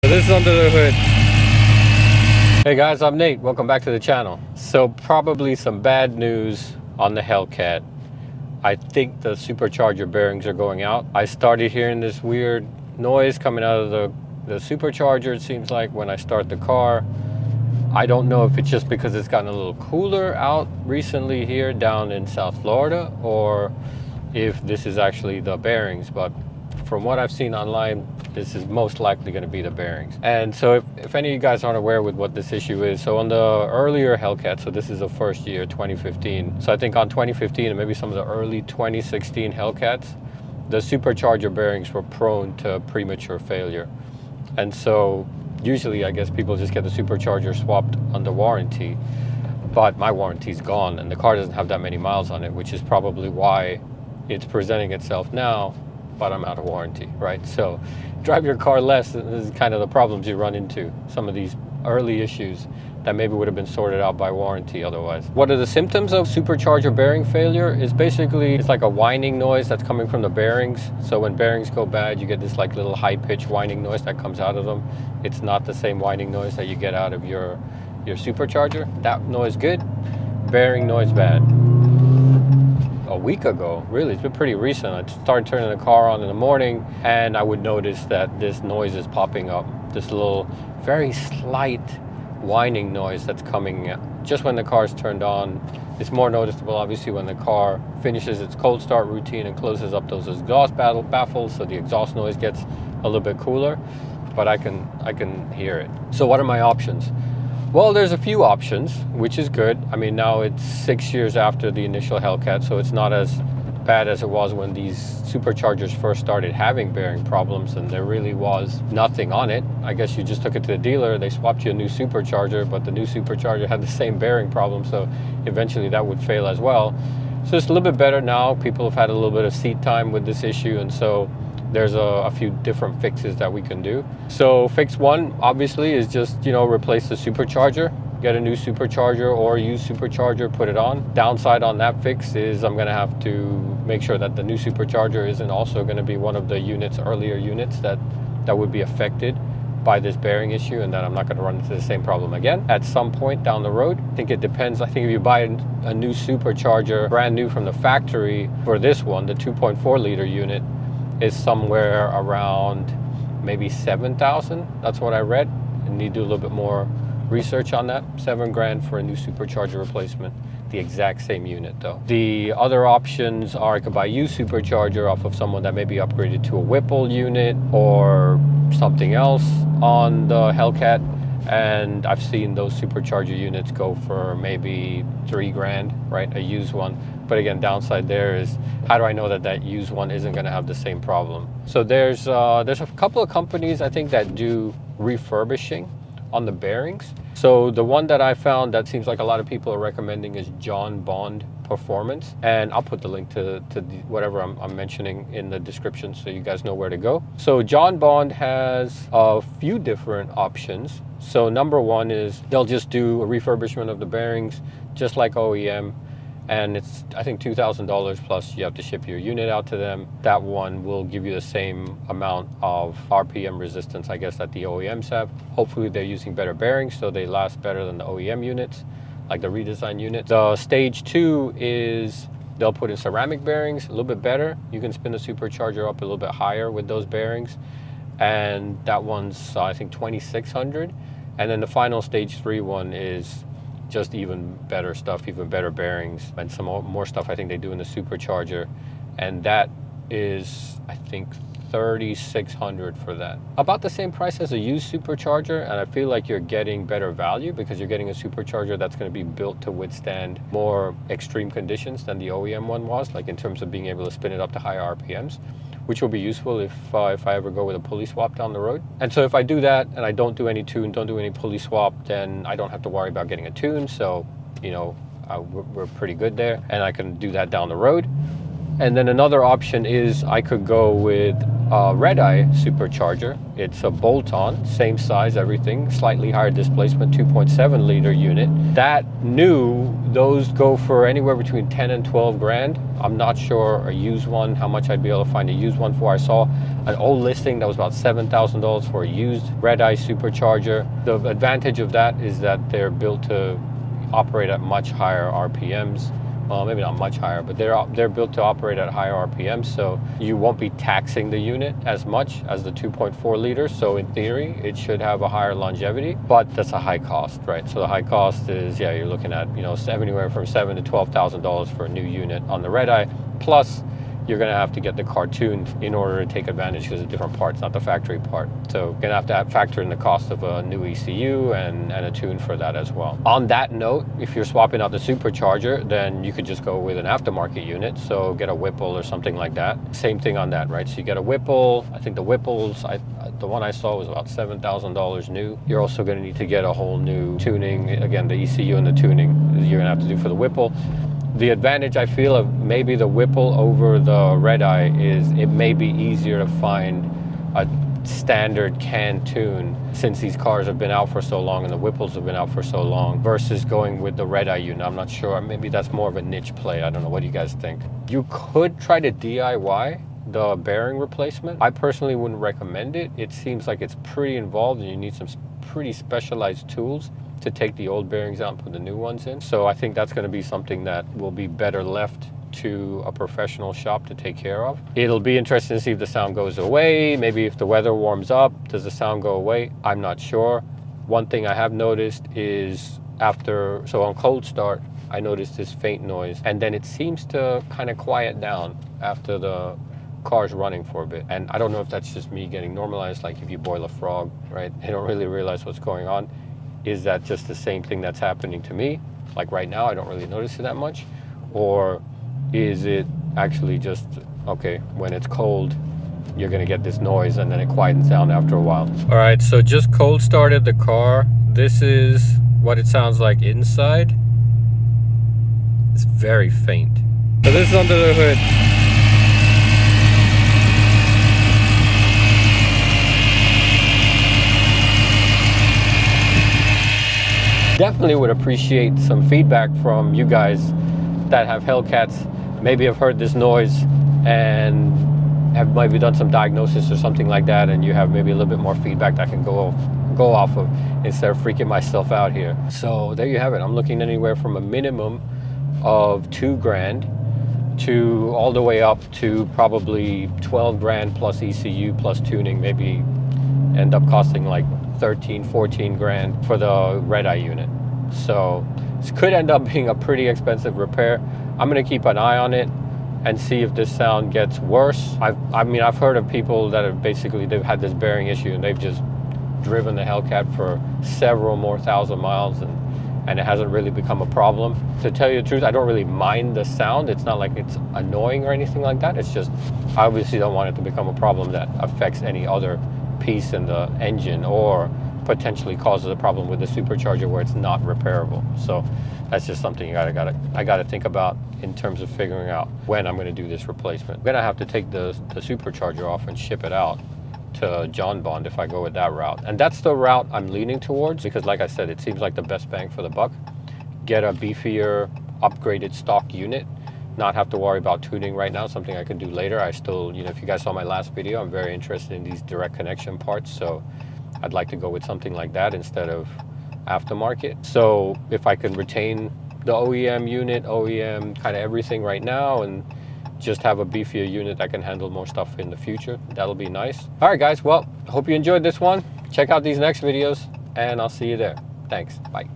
This is under the hood. Hey guys, I'm Nate. Welcome back to the channel. So probably some bad news on the Hellcat. I think the supercharger bearings are going out. I started hearing this weird noise coming out of the supercharger, it seems like, when I start the car. I don't know if it's just because it's gotten a little cooler out recently here down in South Florida, or if this is actually the bearings, but from what I've seen online, this is most likely going to be the bearings. And so if any of you guys aren't aware with what this issue is, so on the earlier Hellcat, so this is the first year, 2015. So I think on 2015 and maybe some of the early 2016 Hellcats, the supercharger bearings were prone to premature failure. And so usually I guess people just get the supercharger swapped under warranty, but my warranty's gone and the car doesn't have that many miles on it, which is probably why it's presenting itself now, but I'm out of warranty, right? So drive your car less, this is kind of the problems you run into, some of these early issues that maybe would have been sorted out by warranty otherwise. What are the symptoms of supercharger bearing failure? Is basically, it's like a whining noise that's coming from the bearings. So when bearings go bad, you get this like little high-pitched whining noise that comes out of them. It's not the same whining noise that you get out of your supercharger. That noise good, bearing noise bad. A week ago, really, it's been pretty recent. I started turning the car on in the morning and I would notice that this noise is popping up, this little very slight whining noise that's coming just when the car's turned on. It's more noticeable obviously when the car finishes its cold start routine and closes up those exhaust baffles, so the exhaust noise gets a little bit cooler, but I can hear it. So what are my options? Well, there's a few options, which is good. I mean, now it's 6 years after the initial Hellcat, so it's not as bad as it was when these superchargers first started having bearing problems and there really was nothing on it. I guess you just took it to the dealer, they swapped you a new supercharger, but the new supercharger had the same bearing problem, so eventually that would fail as well. So it's a little bit better now. People have had a little bit of seat time with this issue, and so there's a few different fixes that we can do. So fix one, obviously, is just, replace the supercharger. Get a new supercharger or use supercharger, put it on. Downside on that fix is I'm gonna have to make sure that the new supercharger isn't also gonna be one of the earlier units that would be affected by this bearing issue, and that I'm not gonna run into the same problem again at some point down the road. I think it depends. I think if you buy a new supercharger, brand new from the factory, for this one, the 2.4 liter unit, is somewhere around maybe 7,000. That's what I read. I need to do a little bit more research on that. 7 grand for a new supercharger replacement. The exact same unit though. The other options are I could buy a used supercharger off of someone that may be upgraded to a Whipple unit or something else on the Hellcat. And I've seen those supercharger units go for maybe 3 grand, right? A used one. But again, downside there is, how do I know that that used one isn't going to have the same problem? So there's a couple of companies I think that do refurbishing on the bearings. So the one that I found that seems like a lot of people are recommending is John Bond Performance, and I'll put the link to whatever I'm mentioning in the description so you guys know where to go. So John Bond has a few different options. So number one is they'll just do a refurbishment of the bearings just like OEM, and it's I think $2,000 plus you have to ship your unit out to them. That one will give you the same amount of RPM resistance, I guess, that the OEMs have. Hopefully they're using better bearings so they last better than the OEM units, like the redesigned units. The stage 2 is they'll put in ceramic bearings, a little bit better. You can spin the supercharger up a little bit higher with those bearings, and that one's I think 2,600. And then the final stage 3 one is just even better stuff, even better bearings, and some more stuff I think they do in the supercharger, and that is I think 3,600 for that. About the same price as a used supercharger, and I feel like you're getting better value because you're getting a supercharger that's going to be built to withstand more extreme conditions than the OEM one was, like in terms of being able to spin it up to higher RPMs, which will be useful if I ever go with a pulley swap down the road. And so if I do that and I don't do any tune, don't do any pulley swap, then I don't have to worry about getting a tune. So, we're pretty good there, and I can do that down the road. And then another option is I could go with Redeye Supercharger. It's a bolt-on, same size, everything, slightly higher displacement, 2.7 liter unit. That new, those go for anywhere between 10 and 12 grand. I'm not sure a used one, how much I'd be able to find a used one for. I saw an old listing that was about $7,000 for a used Redeye Supercharger. The advantage of that is that they're built to operate at much higher RPMs. Well, maybe not much higher, but they're built to operate at higher RPMs, so you won't be taxing the unit as much as the 2.4 liters. So in theory, it should have a higher longevity, but that's a high cost, right? So the high cost is, yeah, you're looking at, anywhere from $7,000 to $12,000 for a new unit on the Redeye. Plus, you're gonna have to get the car tuned in order to take advantage because of different parts, not the factory part. So gonna have to factor in the cost of a new ECU and a tune for that as well. On that note, if you're swapping out the Supercharger, then you could just go with an aftermarket unit. So get a Whipple or something like that. Same thing on that, right? So you get a Whipple. I think the Whipples, the one I saw was about $7,000 new. You're also gonna need to get a whole new tuning. Again, the ECU and the tuning you're gonna have to do for the Whipple. The advantage I feel of maybe the Whipple over the Redeye is it may be easier to find a standard can tune since these cars have been out for so long and the Whipples have been out for so long versus going with the Redeye unit. I'm not sure. Maybe that's more of a niche play. I don't know. What do you guys think? You could try to DIY the bearing replacement. I personally wouldn't recommend it. It seems like it's pretty involved and you need some pretty specialized tools to take the old bearings out and put the new ones in. So I think that's going to be something that will be better left to a professional shop to take care of. It'll be interesting to see if the sound goes away. Maybe if the weather warms up, does the sound go away? I'm not sure. One thing I have noticed is so on cold start, I noticed this faint noise and then it seems to kind of quiet down after the car's running for a bit. And I don't know if that's just me getting normalized, like if you boil a frog, right? They don't really realize what's going on. Is that just the same thing that's happening to me? Like right now, I don't really notice it that much. Or is it actually just, okay, when it's cold, you're gonna get this noise and then it quietens down after a while. All right, so just cold started the car. This is what it sounds like inside. It's very faint. So this is under the hood. Definitely would appreciate some feedback from you guys that have Hellcats, maybe have heard this noise and have maybe done some diagnosis or something like that, and you have maybe a little bit more feedback that I can go off of instead of freaking myself out here. So there you have it. I'm looking anywhere from a minimum of 2 grand to all the way up to probably 12 grand plus ECU plus tuning, maybe end up costing like 13, 14 grand for the Redeye unit. So this could end up being a pretty expensive repair. I'm gonna keep an eye on it and see if this sound gets worse. I've heard of people that have they've had this bearing issue and they've just driven the Hellcat for several more thousand miles and it hasn't really become a problem. To tell you the truth, I don't really mind the sound. It's not like it's annoying or anything like that. It's just, I obviously don't want it to become a problem that affects any other piece in the engine or potentially causes a problem with the Supercharger where it's not repairable. So that's just something I gotta think about in terms of figuring out when I'm gonna do this replacement. I'm gonna have to take the Supercharger off and ship it out to John Bond if I go with that route. And that's the route I'm leaning towards because like I said, it seems like the best bang for the buck. Get a beefier, upgraded stock unit, not have to worry about tuning right now, something I could do later. I still, if you guys saw my last video, I'm very interested in these direct connection parts. So I'd like to go with something like that instead of aftermarket. So if I can retain the OEM unit, OEM kind of everything right now and just have a beefier unit that can handle more stuff in the future, that'll be nice. All right, guys, well, hope you enjoyed this one. Check out these next videos and I'll see you there. Thanks, bye.